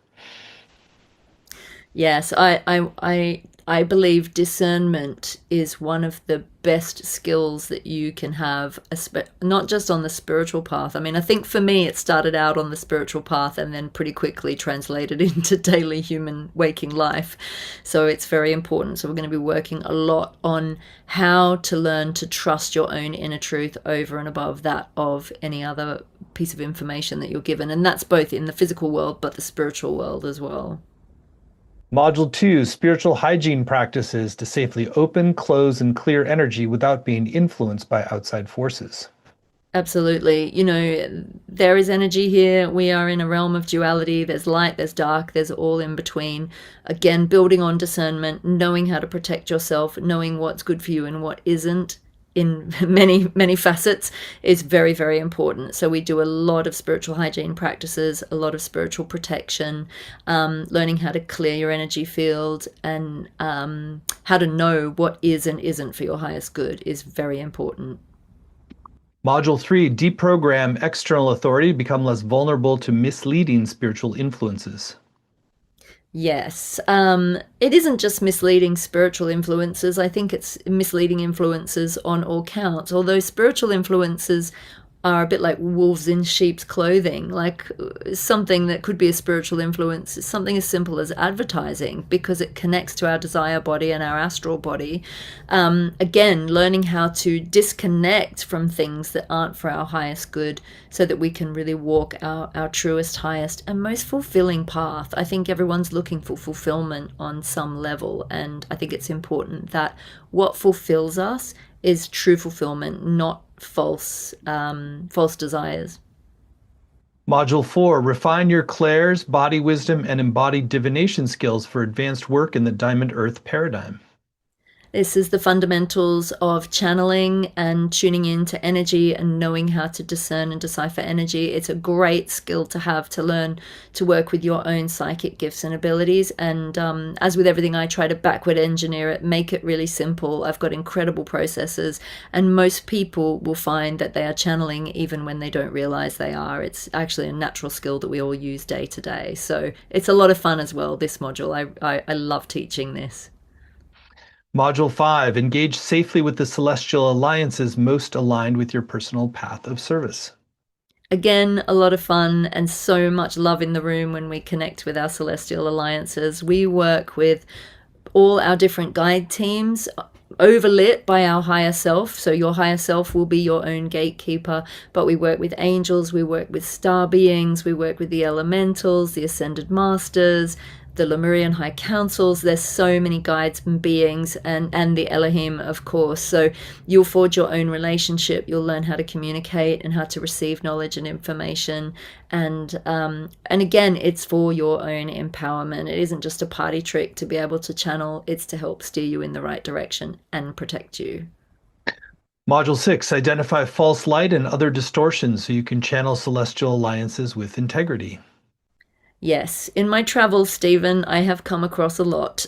Yes, I I believe discernment is one of the best skills that you can have, not just on the spiritual path. I mean, I think for me, it started out on the spiritual path and then pretty quickly translated into daily human waking life. So it's very important. So we're going to be working a lot on how to learn to trust your own inner truth over and above that of any other piece of information that you're given. And that's both in the physical world, but the spiritual world as well. Module 2, spiritual hygiene practices to safely open, close, and clear energy without being influenced by outside forces. Absolutely. There is energy here. We are in a realm of duality. There's light, there's dark, there's all in between. Again, building on discernment, knowing how to protect yourself, knowing what's good for you and what isn't in many, many facets is very, very important. So we do a lot of spiritual hygiene practices, a lot of spiritual protection, learning how to clear your energy field and how to know what is and isn't for your highest good is very important. Module 3, deprogram external authority, become less vulnerable to misleading spiritual influences. Yes. It isn't just misleading spiritual influences. I think it's misleading influences on all counts. Although spiritual influences are a bit like wolves in sheep's clothing, like something that could be a spiritual influence is something as simple as advertising because it connects to our desire body and our astral body. Again, learning how to disconnect from things that aren't for our highest good so that we can really walk our truest, highest, and most fulfilling path. I think everyone's looking for fulfillment on some level, and I think it's important that what fulfills us is true fulfillment, not false desires. Module 4, refine your clairs, body wisdom, and embodied divination skills for advanced work in the Diamond Earth paradigm. This is the fundamentals of channeling and tuning into energy and knowing how to discern and decipher energy. It's a great skill to have to learn to work with your own psychic gifts and abilities. And as with everything, I try to backward engineer it, make it really simple. I've got incredible processes, and most people will find that they are channeling even when they don't realize they are. It's actually a natural skill that we all use day to day. So it's a lot of fun as well, this module. I love teaching this. Module 5, engage safely with the celestial alliances most aligned with your personal path of service. Again, a lot of fun and so much love in the room when we connect with our celestial alliances. We work with all our different guide teams overlit by our higher self. So your higher self will be your own gatekeeper, but we work with angels, we work with star beings, we work with the elementals, the ascended masters, the Lemurian high councils. There's so many guides and beings, and the Elohim, of course. So you'll forge your own relationship. You'll learn how to communicate and how to receive knowledge and information. And again, it's for your own empowerment. It isn't just a party trick to be able to channel. It's to help steer you in the right direction and protect you. Module 6, identify false light and other distortions so you can channel celestial alliances with integrity. Yes, in my travels, Stephen, I have come across a lot.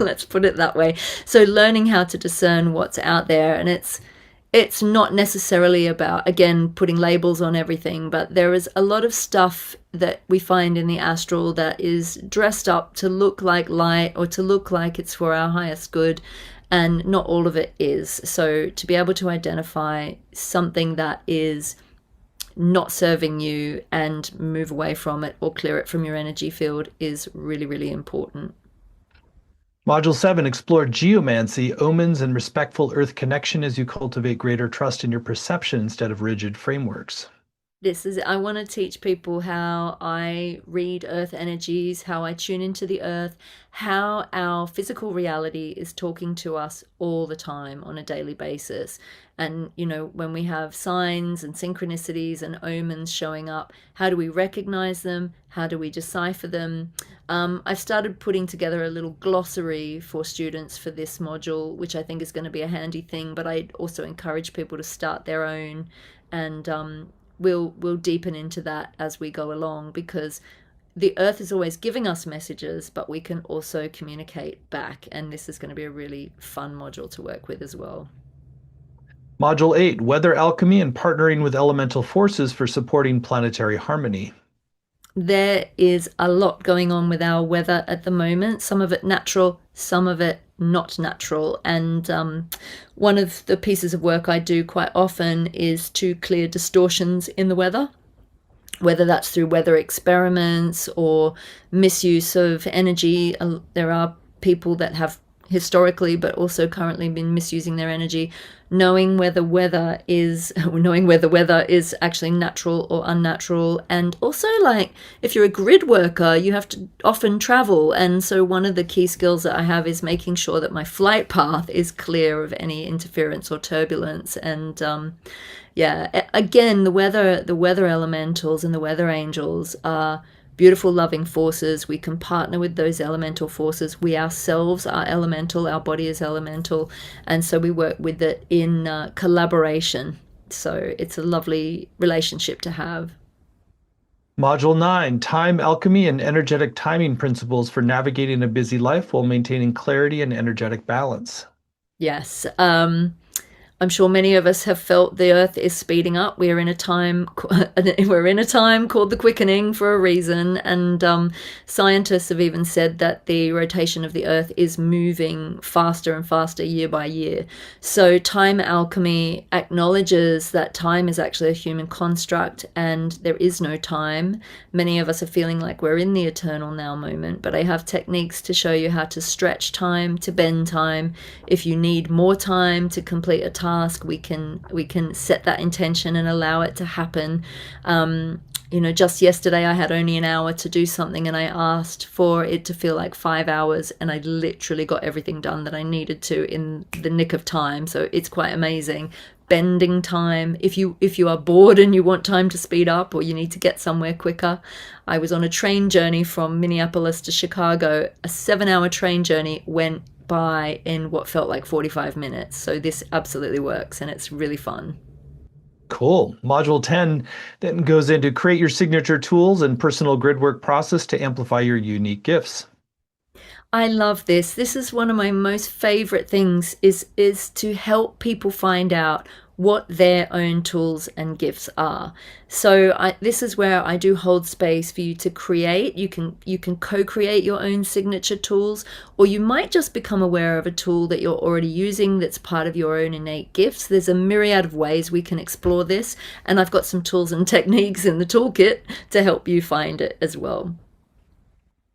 Let's put it that way. So learning how to discern what's out there, and it's not necessarily about, again, putting labels on everything, but there is a lot of stuff that we find in the astral that is dressed up to look like light or to look like it's for our highest good, and not all of it is. So to be able to identify something that is not serving you and move away from it or clear it from your energy field is really, really important. Module 7, explore geomancy, omens, and respectful earth connection as you cultivate greater trust in your perception instead of rigid frameworks. I want to teach people how I read earth energies, how I tune into the earth, how our physical reality is talking to us all the time on a daily basis. And, when we have signs and synchronicities and omens showing up, how do we recognize them? How do we decipher them? I've started putting together a little glossary for students for this module, which I think is going to be a handy thing, but I also encourage people to start their own, and we'll deepen into that as we go along, because the earth is always giving us messages, but we can also communicate back, and this is going to be a really fun module to work with as well. Module 8, weather alchemy and partnering with elemental forces for supporting planetary harmony. There is a lot going on with our weather at the moment, some of it natural, some of it not natural. And one of the pieces of work I do quite often is to clear distortions in the weather, whether that's through weather experiments or misuse of energy. There are people that have historically but also currently been misusing their energy. Knowing whether weather is knowing whether weather is actually natural or unnatural. And also, like, if you're a grid worker, you have to often travel, and so one of the key skills that I have is making sure that my flight path is clear of any interference or turbulence. And yeah, again, the weather elementals and the weather angels are beautiful, loving forces. We can partner with those elemental forces. We ourselves are elemental, our body is elemental, and so we work with it in collaboration. So it's a lovely relationship to have. Module 9, Time Alchemy and Energetic Timing Principles for Navigating a Busy Life While Maintaining Clarity and Energetic Balance. Yes. I'm sure many of us have felt the Earth is speeding up. We're in a time called the quickening for a reason, and scientists have even said that the rotation of the Earth is moving faster and faster year by year. So time alchemy acknowledges that time is actually a human construct and there is no time. Many of us are feeling like we're in the eternal now moment, but I have techniques to show you how to stretch time, to bend time. If you need more time to complete a task, we can set that intention and allow it to happen. Just yesterday I had only an hour to do something, and I asked for it to feel like 5 hours, and I literally got everything done that I needed to in the nick of time. So it's quite amazing. Bending time. If you are bored and you want time to speed up, or you need to get somewhere quicker. I was on a train journey from Minneapolis to Chicago. A 7-hour train journey went by in what felt like 45 minutes. So this absolutely works, and it's really fun. Cool. Module 10 then goes into create your signature tools and personal grid work process to amplify your unique gifts. I love this. This is one of my most favorite things is to help people find out what their own tools and gifts are. So this is where I do hold space for you to create. You can co-create your own signature tools, or you might just become aware of a tool that you're already using that's part of your own innate gifts. There's a myriad of ways we can explore this, and I've got some tools and techniques in the toolkit to help you find it as well.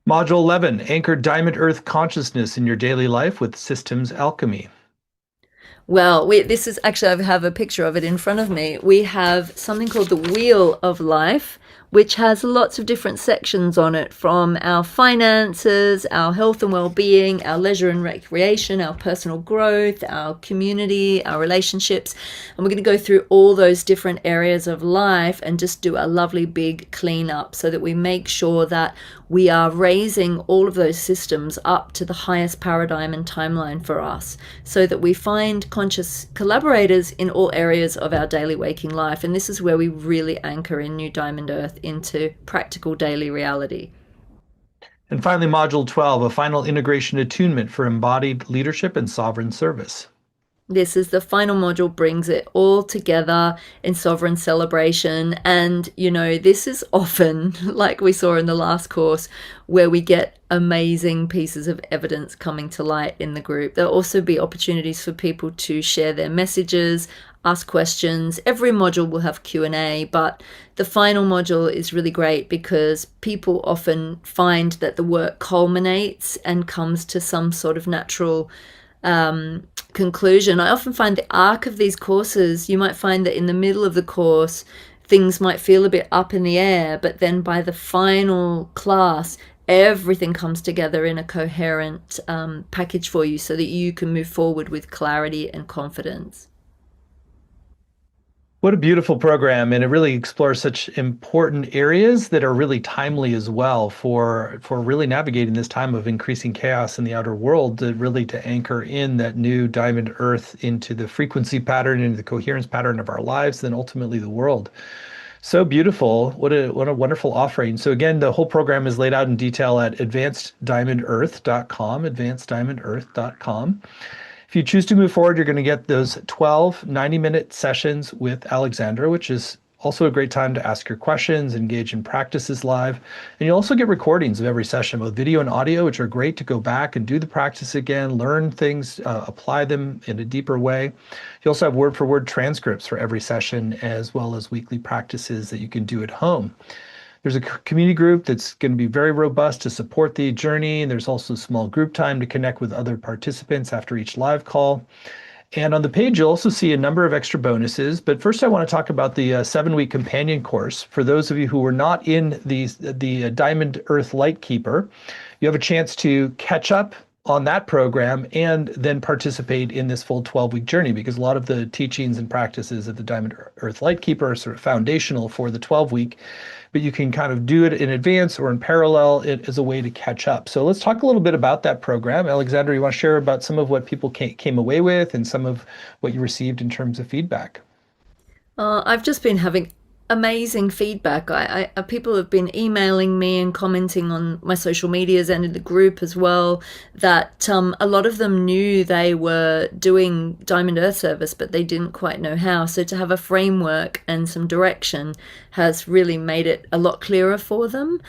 Module 11, anchor diamond earth consciousness in your daily life with systems alchemy. Well, this is actually, I have a picture of it in front of me. We have something called the Wheel of Life, which has lots of different sections on it, from our finances, our health and well-being, our leisure and recreation, our personal growth, our community, our relationships. And we're going to go through all those different areas of life and just do a lovely big cleanup so that we make sure that we are raising all of those systems up to the highest paradigm and timeline for us, so that we find conscious collaborators in all areas of our daily waking life. And this is where we really anchor in New Diamond Earth into practical daily reality. And finally, Module 12, a final integration attunement for embodied leadership and sovereign service. This is the final module, brings it all together in sovereign celebration. And, this is often, like we saw in the last course, where we get amazing pieces of evidence coming to light in the group. There'll also be opportunities for people to share their messages, ask questions. Every module will have Q&A, but the final module is really great because people often find that the work culminates and comes to some sort of natural conclusion. I often find the arc of these courses, you might find that in the middle of the course, things might feel a bit up in the air, but then by the final class, everything comes together in a coherent package for you so that you can move forward with clarity and confidence. What a beautiful program, and it really explores such important areas that are really timely as well for really navigating this time of increasing chaos in the outer world, to anchor in that new diamond earth into the frequency pattern, into the coherence pattern of our lives, then ultimately the world. So beautiful. What a wonderful offering. So again, the whole program is laid out in detail at advanceddiamondearth.com, advanceddiamondearth.com. If you choose to move forward, you're going to get those 12 90-minute sessions with Alexandra, which is also a great time to ask your questions, engage in practices live. And you'll also get recordings of every session, both video and audio, which are great to go back and do the practice again, learn things, apply them in a deeper way. You also have word for word transcripts for every session, as well as weekly practices that you can do at home. There's a community group that's going to be very robust to support the journey. And there's also small group time to connect with other participants after each live call. And on the page, you'll also see a number of extra bonuses. But first, I want to talk about the 7-week companion course. For those of you who were not in the Diamond Earth Light Keeper, you have a chance to catch up on that program and then participate in this full 12-week journey, because a lot of the teachings and practices of the Diamond Earth Light Keeper are sort of foundational for the 12-week, but you can kind of do it in advance or in parallel as a way to catch up. So let's talk a little bit about that program. Alexandra, you want to share about some of what people came away with and some of what you received in terms of feedback? I've just been having amazing feedback. People have been emailing me and commenting on my social medias and in the group as well, that a lot of them knew they were doing Diamond Earth service, but they didn't quite know how. So to have a framework and some direction has really made it a lot clearer for them.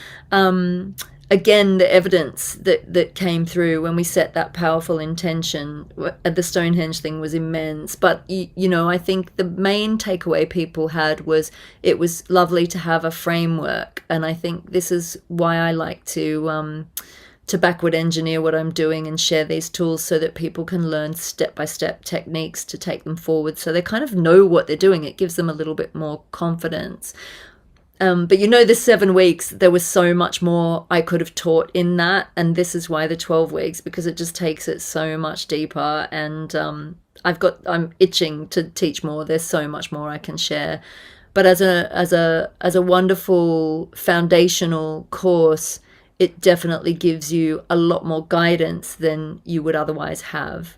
Again, the evidence that came through when we set that powerful intention at the Stonehenge thing was immense. But, I think the main takeaway people had was it was lovely to have a framework. And I think this is why I like to backward engineer what I'm doing and share these tools so that people can learn step-by-step techniques to take them forward. So they kind of know what they're doing. It gives them a little bit more confidence. But the 7 weeks, there was so much more I could have taught in that. And this is why the 12 weeks, because it just takes it so much deeper. And I'm itching to teach more. There's so much more I can share. But as a wonderful foundational course, it definitely gives you a lot more guidance than you would otherwise have.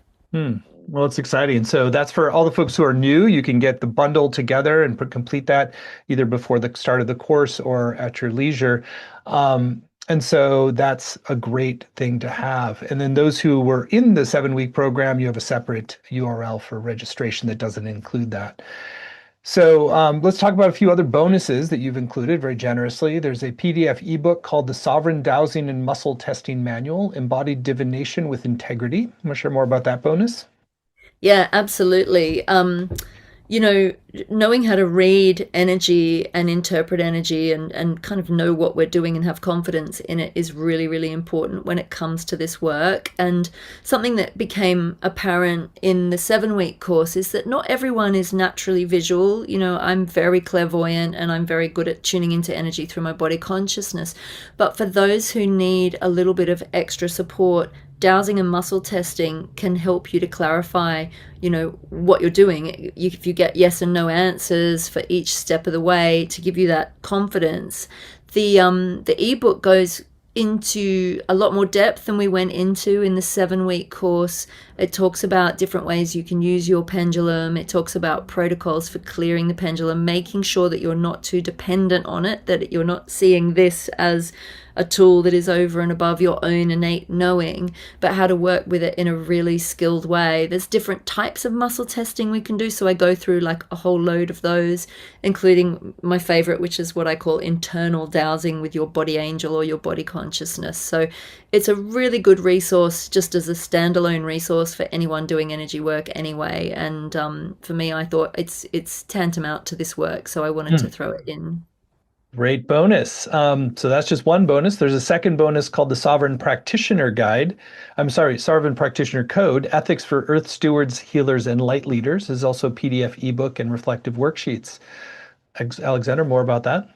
Well, it's exciting. So that's for all the folks who are new. You can get the bundle together and complete that either before the start of the course or at your leisure. And so that's a great thing to have. And then those who were in the 7-week program, you have a separate URL for registration that doesn't include that. So let's talk about a few other bonuses that you've included very generously. There's a PDF ebook called The Sovereign Dowsing and Muscle Testing Manual, Embodied Divination with Integrity. I'm going to share more about that bonus. Yeah, absolutely. Knowing how to read energy and interpret energy and kind of know what we're doing and have confidence in it is really, really important when it comes to this work. And something that became apparent in the 7-week course is that not everyone is naturally visual. I'm very clairvoyant and I'm very good at tuning into energy through my body consciousness. But for those who need a little bit of extra support, dowsing and muscle testing can help you to clarify, what you're doing. If you get yes and no answers for each step of the way to give you that confidence. The ebook goes into a lot more depth than we went into in the 7-week course. It talks about different ways you can use your pendulum. It talks about protocols for clearing the pendulum, making sure that you're not too dependent on it, that you're not seeing this as a tool that is over and above your own innate knowing, but how to work with it in a really skilled way. There's different types of muscle testing we can do, so I go through like a whole load of those, including my favorite, which is what I call internal dowsing with your body angel or your body consciousness. So it's a really good resource just as a standalone resource for anyone doing energy work anyway. And for me, I thought it's tantamount to this work, so I wanted to throw it in. Great bonus. So that's just one bonus. There's a second bonus called the Sovereign Practitioner Guide. Sovereign Practitioner Code, Ethics for Earth Stewards, Healers, and Light Leaders. There's also a PDF ebook and reflective worksheets. Alexandra, more about that?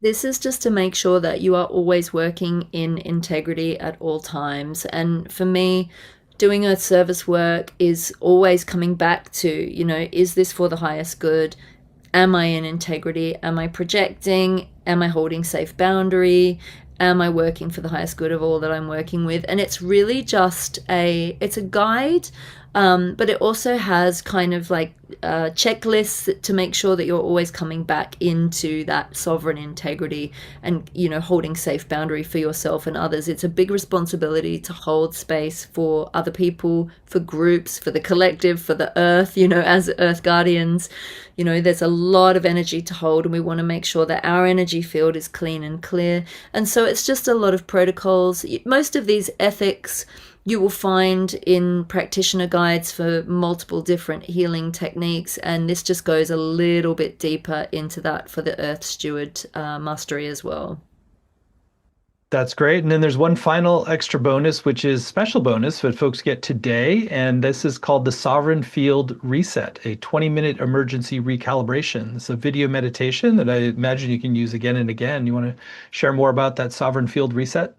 This is just to make sure that you are always working in integrity at all times. And for me, doing earth service work is always coming back to, is this for the highest good? Am I in integrity? Am I projecting? Am I holding safe boundary? Am I working for the highest good of all that I'm working with? And it's really just it's a guide But it also has kind of like checklists to make sure that you're always coming back into that sovereign integrity and, holding safe boundary for yourself and others. It's a big responsibility to hold space for other people, for groups, for the collective, for the earth, as earth guardians. There's a lot of energy to hold, and we want to make sure that our energy field is clean and clear. And so it's just a lot of protocols. Most of these ethics you will find in practitioner guides for multiple different healing techniques, and this just goes a little bit deeper into that for the Earth Steward mastery as well. That's great. And then there's one final extra bonus, which is special bonus that folks get today. And this is called the Sovereign Field Reset, a 20-minute emergency recalibration. It's a video meditation that I imagine you can use again and again. You want to share more about that Sovereign Field Reset?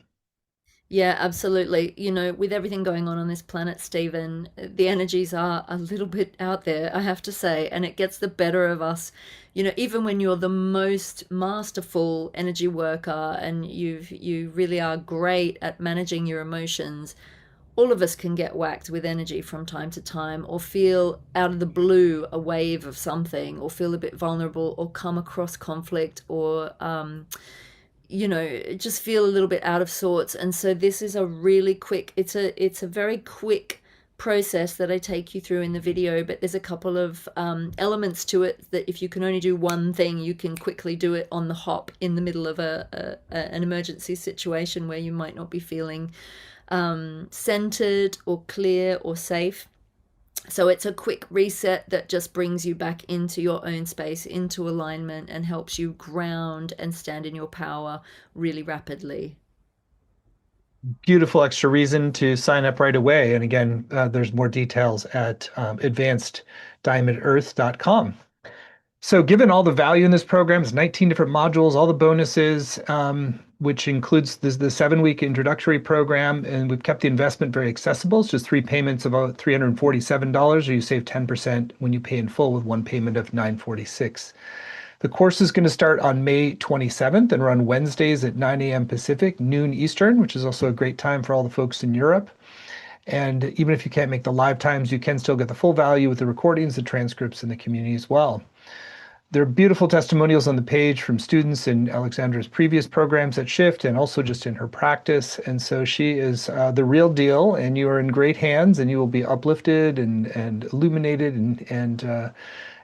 Yeah, absolutely. With everything going on this planet, Stephen, the energies are a little bit out there, I have to say, and it gets the better of us. Even when you're the most masterful energy worker and you really are great at managing your emotions, all of us can get whacked with energy from time to time, or feel out of the blue a wave of something, or feel a bit vulnerable, or come across conflict, or just feel a little bit out of sorts. And so this is a really quick, it's a very quick process that I take you through in the video, but there's a couple of elements to it that if you can only do one thing, you can quickly do it on the hop in the middle of an emergency situation where you might not be feeling centered or clear or safe. So it's a quick reset that just brings you back into your own space, into alignment, and helps you ground and stand in your power really rapidly. Beautiful extra reason to sign up right away. And again, there's more details at advanceddiamondearth.com. So given all the value in this program, it's 19 different modules, all the bonuses, which includes the 7-week introductory program, and we've kept the investment very accessible. It's just 3 payments of about $347, or you save 10% when you pay in full with one payment of $946. The course is going to start on May 27th and run Wednesdays at 9 a.m. Pacific, noon Eastern, which is also a great time for all the folks in Europe. And even if you can't make the live times, you can still get the full value with the recordings, the transcripts, and the community as well. There are beautiful testimonials on the page from students in Alexandra's previous programs at Shift and also just in her practice. And so she is the real deal, and you are in great hands, and you will be uplifted and illuminated and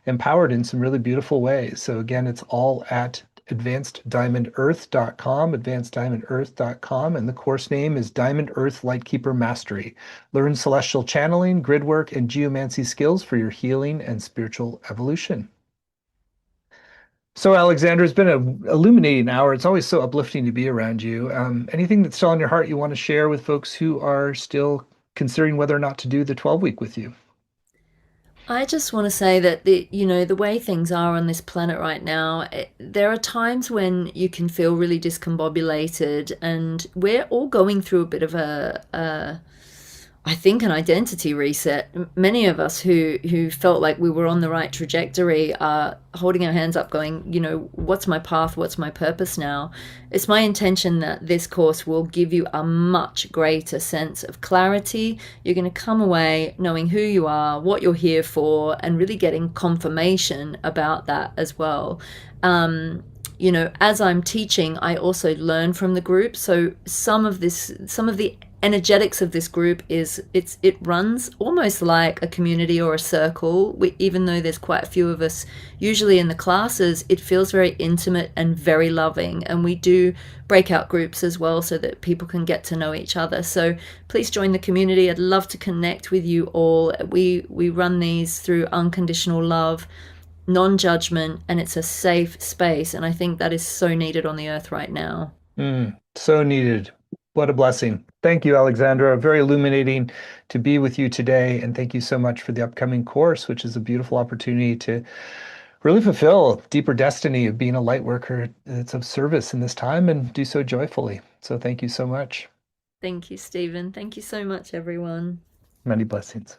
empowered in some really beautiful ways. So again, it's all at advanceddiamondearth.com, advanceddiamondearth.com, and the course name is Diamond Earth Lightkeeper Mastery. Learn celestial channeling, grid work, and geomancy skills for your healing and spiritual evolution. So, Alexandra, it's been an illuminating hour. It's always so uplifting to be around you. Anything that's still on your heart you want to share with folks who are still considering whether or not to do the 12-week with you? I just want to say that the way things are on this planet right now, there are times when you can feel really discombobulated, and we're all going through a bit of I think, an identity reset. Many of us who felt like we were on the right trajectory are holding our hands up going, what's my path? What's my purpose now? It's my intention that this course will give you a much greater sense of clarity. You're going to come away knowing who you are, what you're here for, and really getting confirmation about that as well. As I'm teaching, I also learn from the group. So some of the energetics of this group it runs almost like a community or a circle. Even though there's quite a few of us usually in the classes, it feels very intimate and very loving, and we do breakout groups as well so that people can get to know each other. So please join the community. I'd love to connect with you all. We run these through unconditional love, non-judgment, and it's a safe space, and I think that is so needed on the earth right now. So needed. What a blessing. Thank you, Alexandra. Very illuminating to be with you today. And thank you so much for the upcoming course, which is a beautiful opportunity to really fulfill deeper destiny of being a light worker that's of service in this time and do so joyfully. So thank you so much. Thank you, Stephen. Thank you so much, everyone. Many blessings.